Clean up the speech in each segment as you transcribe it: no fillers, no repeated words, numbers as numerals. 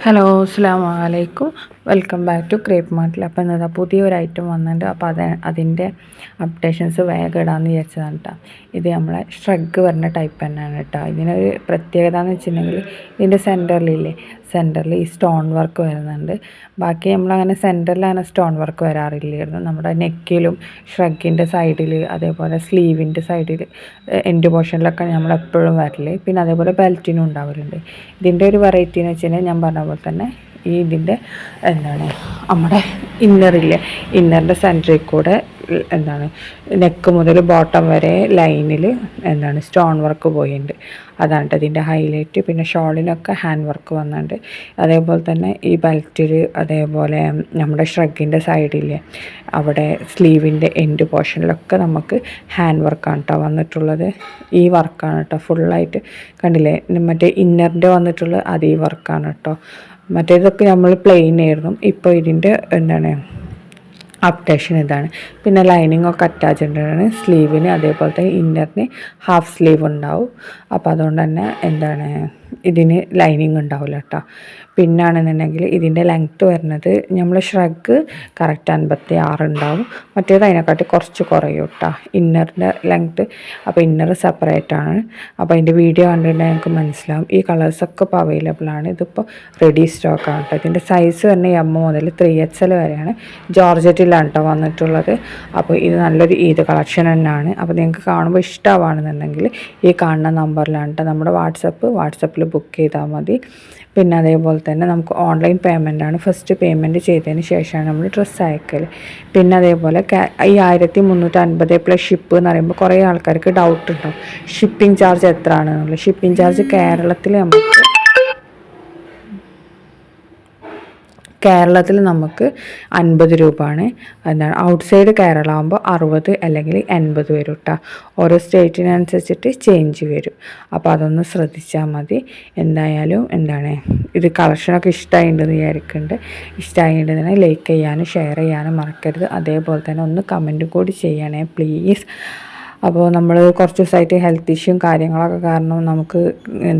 Hello അസ്സലാമു അലൈക്കും. Welcome back to crepe മാർട്ടിൽ. അപ്പോൾ എന്താ പുതിയൊരു ഐറ്റം വന്നിട്ടുണ്ട്. അപ്പോൾ അതിൻ്റെ അപ്ഡേഷൻസ് വേഗം ഇടാമെന്ന് വിചാരിച്ചതാണ് കേട്ടോ. ഇത് നമ്മളെ ഷ്രഗ് വരുന്ന ടൈപ്പ് തന്നെയാണ് കേട്ടോ. ഇതിനൊരു പ്രത്യേകത എന്ന് വെച്ചിട്ടുണ്ടെങ്കിൽ ഇതിൻ്റെ സെൻറ്ററിൽ ഈ സ്റ്റോൺ വർക്ക് വരുന്നുണ്ട്. ബാക്കി നമ്മളങ്ങനെ സെൻറ്ററിൽ അങ്ങനെ സ്റ്റോൺ വർക്ക് വരാറില്ലായിരുന്നു. നമ്മുടെ നെക്കിലും ഷ്രഗിൻ്റെ സൈഡിൽ അതേപോലെ സ്ലീവിൻ്റെ സൈഡിൽ എൻഡ് പോർഷനിലൊക്കെ നമ്മളെപ്പോഴും വരല്. പിന്നെ അതേപോലെ ബെൽറ്റിനും ഉണ്ടാവലുണ്ട്. ഇതിൻ്റെ ഒരു വെറൈറ്റി എന്ന് വെച്ച് കഴിഞ്ഞാൽ ഞാൻ പറഞ്ഞ പോലെ തന്നെ ഇതിൻ്റെ നമ്മുടെ ഇന്നറിൻ്റെ സെൻറ്ററിൽ കൂടെ നെക്ക് മുതൽ ബോട്ടം വരെ ലൈനിൽ സ്റ്റോൺ വർക്ക് പോയിട്ടുണ്ട്. അതാണ് ഇതിൻ്റെ ഹൈലൈറ്റ്. പിന്നെ ഷോളിനൊക്കെ ഹാൻഡ് വർക്ക് വന്നിട്ടുണ്ട്. അതേപോലെ തന്നെ ഈ ബെൽറ്റിൽ അതേപോലെ നമ്മുടെ ഷ്രഗിൻ്റെ സൈഡിൽ അവിടെ സ്ലീവിൻ്റെ എൻഡ് പോർഷനിലൊക്കെ നമുക്ക് ഹാൻഡ് വർക്കാണ് കേട്ടോ വന്നിട്ടുള്ളത്. ഈ വർക്കാണ് കേട്ടോ ഫുള്ളായിട്ട് കണ്ടില്ലേ. മറ്റേ ഇന്നറിൻ്റെ വന്നിട്ടുള്ള അത് ഈ വർക്കാണ് കേട്ടോ. മറ്റേതൊക്കെ നമ്മൾ പ്ലെയിൻ ആയിരുന്നു. ഇപ്പോൾ ഇതിൻ്റെ അപ്ഡേഷൻ ഇതാണ്. പിന്നെ ലൈനിങ് ഒക്കെ അറ്റാച്ച്ഡ് ആണ് സ്ലീവിന്. അതേപോലെ തന്നെ ഇന്നറിന് ഹാഫ് സ്ലീവ് ഉണ്ടാവും. അപ്പോൾ അതുകൊണ്ട് തന്നെ ഇതിന് ലൈനിങ് ഉണ്ടാവില്ല കേട്ടോ. പിന്നാണെന്നുണ്ടെങ്കിൽ ഇതിൻ്റെ ലെങ്ത്ത് വരുന്നത് നമ്മൾ ഷ്രഗ് കറക്റ്റ് 56 ഉണ്ടാവും. മറ്റേത് അതിനെക്കാട്ടി കുറച്ച് കുറയും കേട്ടോ ഇന്നറിൻ്റെ ലെങ്ത്ത്. അപ്പോൾ ഇന്നർ സെപ്പറേറ്റ് ആണ്. അപ്പോൾ അതിൻ്റെ വീഡിയോ കണ്ടിട്ടുണ്ടെങ്കിൽ ഞങ്ങൾക്ക് മനസ്സിലാവും. ഈ കളേഴ്സൊക്കെ ഇപ്പോൾ അവൈലബിൾ ആണ്. ഇതിപ്പോൾ റെഡി സ്റ്റോക്കാണ് കേട്ടോ. ഇതിൻ്റെ സൈസ് തന്നെ M മുതൽ 3XL വരെയാണ്. ജോർജറ്റിലാണ് കേട്ടോ വന്നിട്ടുള്ളത്. അപ്പോൾ ഇത് നല്ലൊരു ഈദ് കളക്ഷൻ തന്നെയാണ്. അപ്പോൾ നിങ്ങൾക്ക് കാണുമ്പോൾ ഇഷ്ടമാണെന്നുണ്ടെങ്കിൽ ഈ കാണുന്ന നമ്പറിലാണ് കേട്ടോ നമ്മുടെ വാട്സപ്പിൽ ബുക്ക് ചെയ്താൽ മതി. പിന്നെ അതേപോലെ തന്നെ നമുക്ക് ഓൺലൈൻ പേയ്മെൻറ്റാണ്. ഫസ്റ്റ് പേയ്മെൻറ്റ് ചെയ്തതിന് ശേഷമാണ് നമ്മൾ ഡ്രസ്സ് അയക്കൽ. പിന്നെ അതേപോലെ ഈ 1350 പ്ലസ് ഷിപ്പ് എന്ന് പറയുമ്പോൾ കുറേ ആൾക്കാർക്ക് ഡൗട്ട് ഉണ്ടാവും ഷിപ്പിംഗ് ചാർജ് എത്ര ആണെന്നുള്ളത്. ഷിപ്പിംഗ് ചാർജ് കേരളത്തിൽ നമുക്ക് 50 രൂപയാണ്. ഔട്ട്സൈഡ് കേരള ആകുമ്പോൾ 60 അല്ലെങ്കിൽ 80 വരും കേട്ടോ. ഓരോ സ്റ്റേറ്റിനനുസരിച്ചിട്ട് ചേഞ്ച് വരും. അപ്പോൾ അതൊന്ന് ശ്രദ്ധിച്ചാൽ മതി. എന്തായാലും ഇത് കളക്ഷനൊക്കെ ഇഷ്ടമായിട്ടുണ്ടെന്ന് വിചാരിക്കുന്നുണ്ട്. ഇഷ്ടമായിട്ടുണ്ടെങ്കിൽ ലൈക്ക് ചെയ്യാനും ഷെയർ ചെയ്യാനും മറക്കരുത്. അതേപോലെ തന്നെ ഒന്ന് കമൻറ്റും കൂടി ചെയ്യണേ പ്ലീസ്. അപ്പോൾ നമ്മൾ കുറച്ച് ദിവസമായിട്ട് ഹെൽത്ത് ഇഷ്യൂ കാര്യങ്ങളൊക്കെ കാരണം നമുക്ക്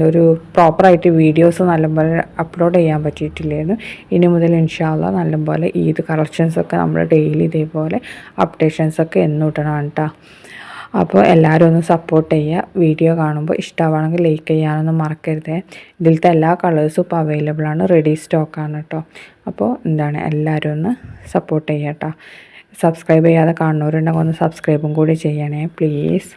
ഒരു പ്രോപ്പറായിട്ട് വീഡിയോസ് നല്ലപോലെ അപ്ലോഡ് ചെയ്യാൻ പറ്റിയിട്ടില്ലായിരുന്നു. ഇനി മുതൽ ഇൻഷാ അല്ലാഹ് നല്ലപോലെ ഈദ് കളക്ഷൻസൊക്കെ നമ്മൾ ഡെയിലി ഇതേപോലെ അപ്ഡേഷൻസൊക്കെ എന്നും ഇടണം കേട്ടോ. അപ്പോൾ എല്ലാവരും ഒന്ന് സപ്പോർട്ട് ചെയ്യുക. വീഡിയോ കാണുമ്പോൾ ഇഷ്ടമാണെങ്കിൽ ലൈക്ക് ചെയ്യാനൊന്നും മറക്കരുത്. ഇതിലത്തെ എല്ലാ കളേഴ്സും ഇപ്പോൾ അവൈലബിൾ ആണ്. റെഡി സ്റ്റോക്കാണ് കേട്ടോ. അപ്പോൾ എല്ലാവരും ഒന്ന് സപ്പോർട്ട് ചെയ്യുക കേട്ടോ. സബ്സ്ക്രൈബ് ചെയ്യാതെ കാണുന്നവരുണ്ടെങ്കിൽ ഒന്ന് സബ്സ്ക്രൈബും കൂടി ചെയ്യണേ പ്ലീസ്.